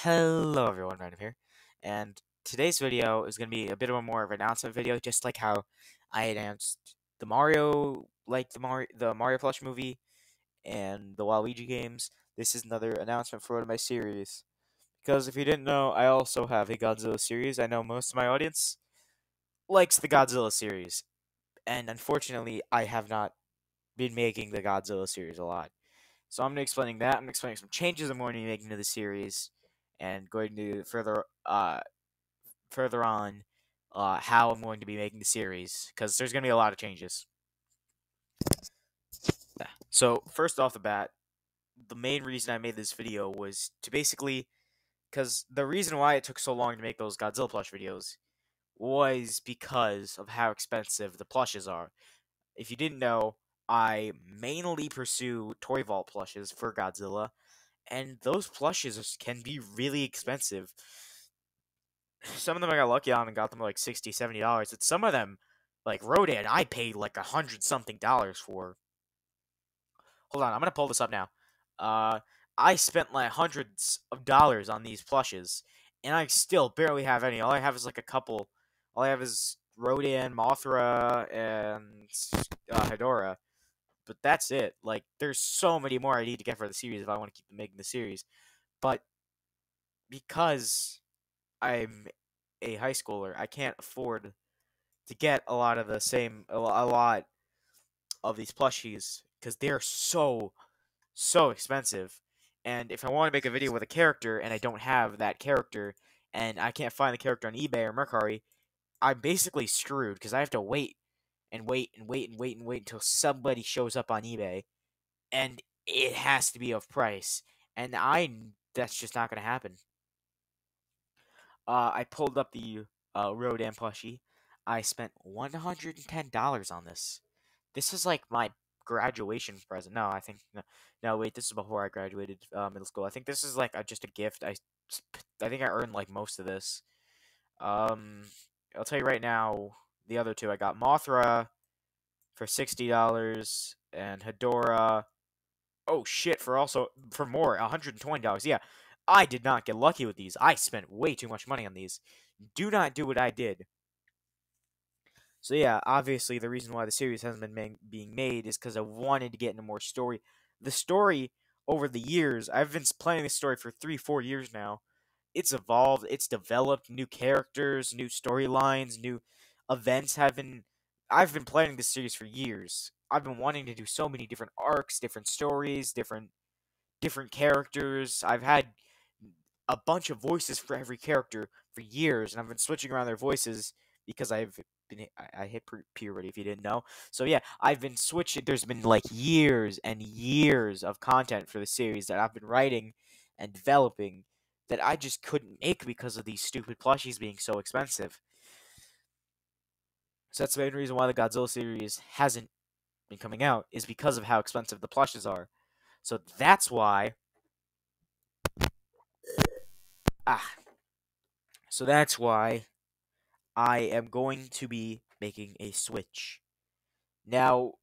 Hello everyone, Random here, and today's video is going to be a bit of a more of an announcement video, just like how I announced the Mario, the Mario Plush movie, and the Waluigi games. This is another announcement for one of my series, because if you didn't know, I also have a Godzilla series. I know most of my audience likes the Godzilla series, and unfortunately, I have not been making the Godzilla series a lot. So I'm going to be explaining that. I'm going to explain some changes I'm going to be making to the series, and going to further on how I'm going to be making the series, because there's going to be a lot of changes. Yeah. So first off the bat, the main reason I made this video was to basically, because the reason why it took so long to make those Godzilla plush videos was because of how expensive the plushes are. If you didn't know, I mainly pursue Toy Vault plushes for Godzilla, and those plushes can be really expensive. Some of them I got lucky on and got them like $60, $70. And some of them, like Rodan, I paid like $100-something for. Hold on, I'm gonna pull this up now. Uh, I spent like hundreds of dollars on these plushes, and I still barely have any. All I have is like a couple. All I have is Rodan, Mothra, and Hedorah. But that's it. Like, there's so many more I need to get for the series if I want to keep making the series. But because I'm a high schooler, I can't afford to get a lot of these plushies because they're so expensive. And if I want to make a video with a character and I don't have that character and I can't find the character on eBay or Mercari, I'm basically screwed because I have to wait and wait and wait and wait and wait until somebody shows up on eBay, and it has to be of price. And that's just not going to happen. I pulled up the Rodan plushie. I spent $110 on this. This is like my graduation present. No, I think no, wait, this is before I graduated middle school. I think this is like just a gift. I think I earned like most of this. Um, I'll tell you right now, the other two I got Mothra for $60 and Hedorah. Oh shit, for more, $120. Yeah, I did not get lucky with these. I spent way too much money on these. Do not do what I did. So yeah, obviously the reason why the series hasn't been being made is because I wanted to get into more story. The story over the years, I've been planning this story for 3, 4 years now. It's evolved, it's developed, new characters, new storylines, new events have been. I've been planning this series for years. I've been wanting to do so many different arcs, different stories, different characters. I've had a bunch of voices for every character for years, and I've been switching around their voices because I hit puberty, if you didn't know. So yeah, I've been switching. There's been like years and years of content for the series that I've been writing and developing that I just couldn't make because of these stupid plushies being so expensive. So that's the main reason why the Godzilla series hasn't been coming out, is because of how expensive the plushes are. So that's why ah so that's why I am going to be making a switch. Now,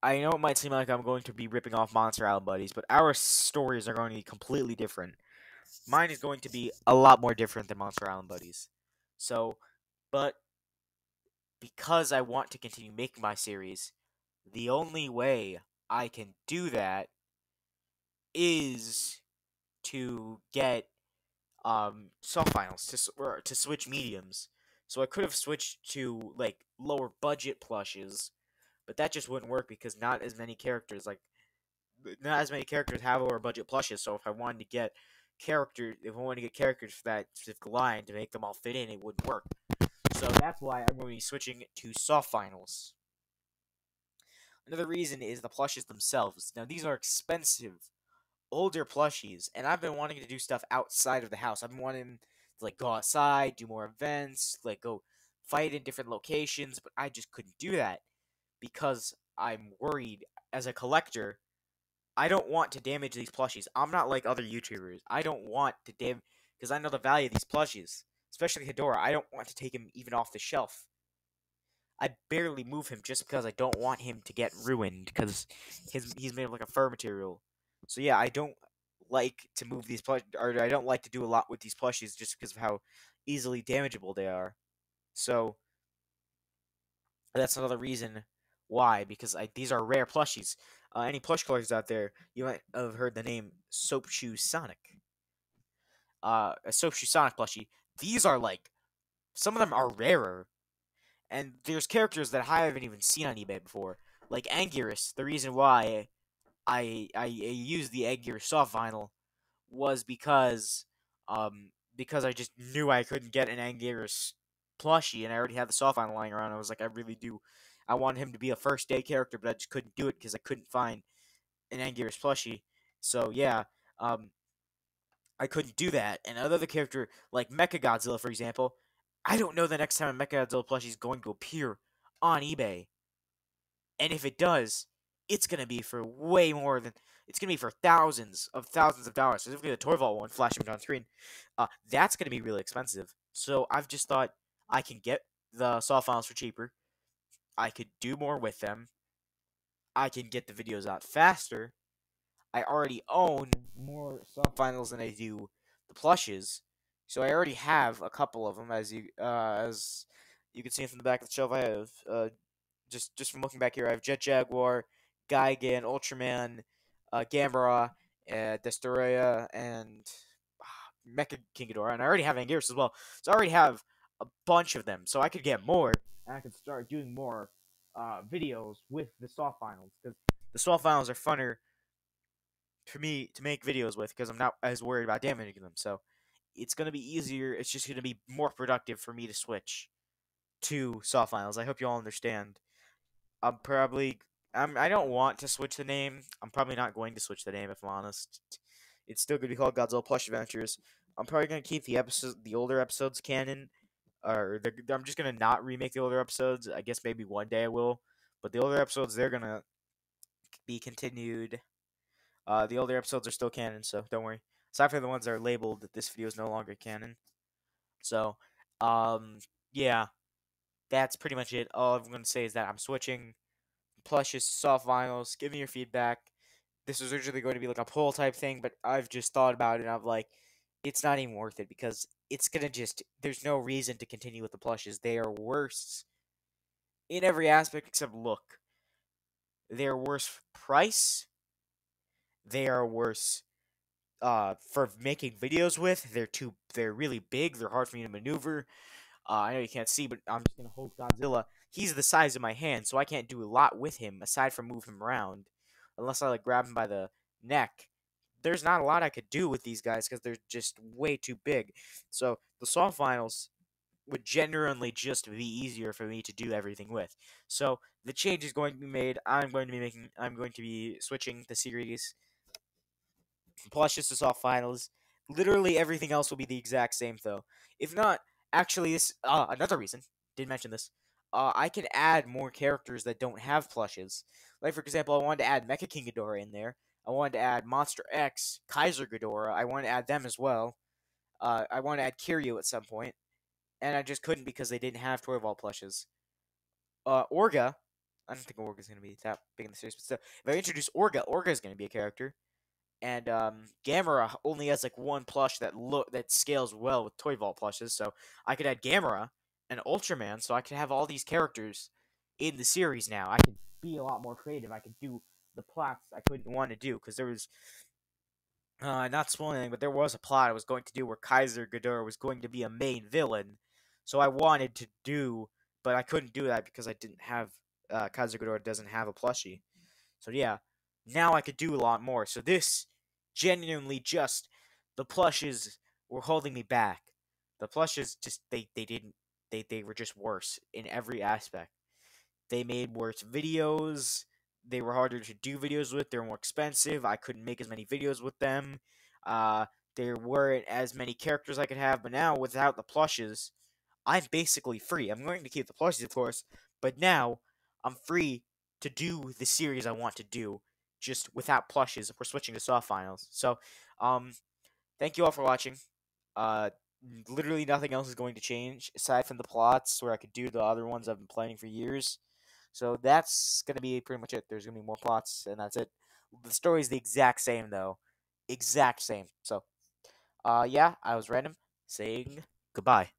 I know it might seem like I'm going to be ripping off Monster Island Buddies, but our stories are going to be completely different. Mine is going to be a lot more different than Monster Island Buddies. So, but because I want to continue making my series, the only way I can do that is to get soft finals to switch mediums. So I could have switched to like lower budget plushes, but that just wouldn't work because not as many characters have lower budget plushes. So if I wanted to get characters for that specific line to make them all fit in, it wouldn't work. So that's why I'm going to be switching to soft finals. Another reason is the plushes themselves. Now these are expensive, older plushies, and I've been wanting to do stuff outside of the house. I've been wanting to like go outside, do more events, like go fight in different locations, but I just couldn't do that because I'm worried as a collector. I don't want to damage these plushies. I'm not like other YouTubers. I don't want to damage because I know the value of these plushies, especially Hedorah. I don't want to take him even off the shelf. I barely move him just because I don't want him to get ruined because he's made of like a fur material. So yeah, I don't like to move these plush, or I don't like to do a lot with these plushies just because of how easily damageable they are. So that's another reason why, because these are rare plushies. Any plush collectors out there, you might have heard the name Soap Shoe Sonic. A Soap Shoe Sonic plushie. These are like, some of them are rarer, and there's characters that I haven't even seen on eBay before, like Anguirus. The reason why I used the Anguirus soft vinyl was because I just knew I couldn't get an Anguirus plushie, and I already had the soft vinyl lying around. I was like, I want him to be a first day character, but I just couldn't do it because I couldn't find an Anguirus plushie. So yeah, um, I couldn't do that. And another character like Mechagodzilla, for example, I don't know the next time a Mechagodzilla plushie is going to appear on eBay. And if it does, it's gonna be for way more than, it's gonna be for thousands of dollars. Specifically, the Toy Vault one, flash image on screen, that's gonna be really expensive. So I've just thought I can get the soft files for cheaper. I could do more with them. I can get the videos out faster. I already own more soft vinyls than I do the plushes, so I already have a couple of them. As you can see from the back of the shelf, I have just from looking back here, I have Jet Jaguar, Gigan, Ultraman, Gamera, Destoria, and Mecha King Ghidorah, and I already have Anguirus as well. So I already have a bunch of them, so I could get more, and I could start doing more videos with the soft vinyls, because the soft vinyls are funner for me to make videos with, because I'm not as worried about damaging them. So it's gonna be easier. It's just gonna be more productive for me to switch to soft vinyls. I hope you all understand. I'm probably I don't want to switch the name. I'm probably not going to switch the name if I'm honest. It's still gonna be called Godzilla Plush Adventures. I'm probably gonna keep the older episodes canon, or I'm just gonna not remake the older episodes. I guess maybe one day I will, but the older episodes, they're gonna be continued. The older episodes are still canon, so don't worry. Aside from the ones that are labeled that this video is no longer canon. So, um, yeah, that's pretty much it. All I'm gonna say is that I'm switching plushes, soft vinyls. Give me your feedback. This was originally going to be like a poll type thing, but I've just thought about it and I'm like, it's not even worth it, because it's gonna just, there's no reason to continue with the plushes. They are worse in every aspect except look. They are worse price. They are worse for making videos with. They're really big. They're hard for me to maneuver. I know you can't see, but I'm just gonna hold Godzilla. He's the size of my hand, so I can't do a lot with him aside from move him around, unless I like grab him by the neck. There's not a lot I could do with these guys because they're just way too big. So the soft vinyls would genuinely just be easier for me to do everything with. So the change is going to be made. I'm going to be switching the series plushes to soft finals. Literally everything else will be the exact same though. If not, actually, this another reason. Didn't mention this. I can add more characters that don't have plushes. Like for example, I wanted to add Mecha King Ghidorah in there. I wanted to add Monster X, Kaiser Ghidorah. I wanted to add them as well. I wanted to add Kiryu at some point, and I just couldn't because they didn't have Toy Vault plushes. Orga. I don't think Orga's gonna be that big in the series, but still, if I introduce Orga, Orga's gonna be a character. And Gamera only has like one plush that scales well with Toy Vault plushes, so I could add Gamera and Ultraman, so I could have all these characters in the series now. I could be a lot more creative. I could do the plots I couldn't want to do because there was not spoiling, but there was a plot I was going to do where Kaiser Ghidorah was going to be a main villain, so I wanted to do, but I couldn't do that because I didn't have Kaiser Ghidorah doesn't have a plushie. So yeah, now I could do a lot more. So this genuinely just, the plushes were holding me back. The plushes just they didn't they were just worse in every aspect. They made worse videos. They were harder to do videos with. They were more expensive. I couldn't make as many videos with them. Uh, there weren't as many characters I could have. But now, without the plushes, I'm basically free. I'm going to keep the plushes, of course, but now I'm free to do the series I want to do, just without plushes. If we're switching to soft finals. So, um, thank you all for watching. Uh, Literally nothing else is going to change aside from the plots, where I could do the other ones I've been planning for years. So that's gonna be pretty much it. There's gonna be more plots, and that's it. The story's the exact same though. exact same. So, yeah, I was random saying goodbye.